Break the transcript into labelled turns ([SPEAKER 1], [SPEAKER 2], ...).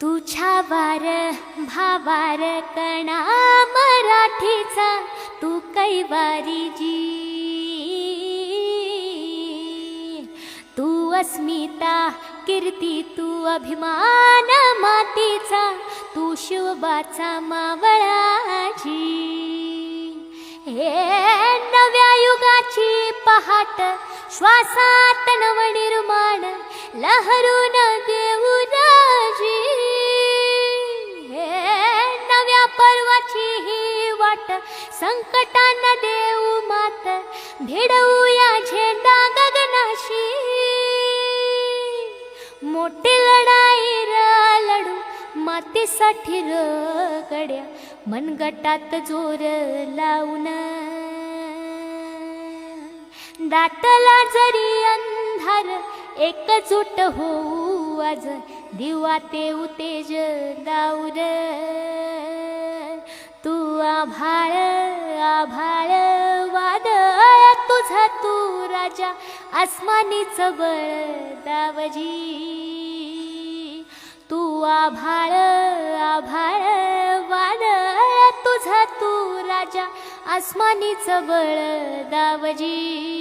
[SPEAKER 1] तुझ्या वार भावार कणा मराठीचा तू कैवारी जी, तू अस्मिता कीर्ती तू अभिमान मातीचा, तू शिवबाचा मावळाची। हे नव्या युगाची पहाट श्वासात नवनिर्माण लहरून देऊ राजी। हे नव्या पर्वाची ही वाट संकटांना देऊ मात, भिडवूया झेंडा गगनाशी। मोठी लढाई लढू मातीसाठी गड्या, मनगटात जोर लावून। दाटला जरी अंधार एकजूट होऊ आज, दिवा ते उतेज दाऊर। तू आभाळ आभाळ वादळ तुझा तू राजा, आसमानीच बळ दावजी। तू आभाळ आभाळ वादळ तुझा तू राजा, आसमानीच बळ दावजी।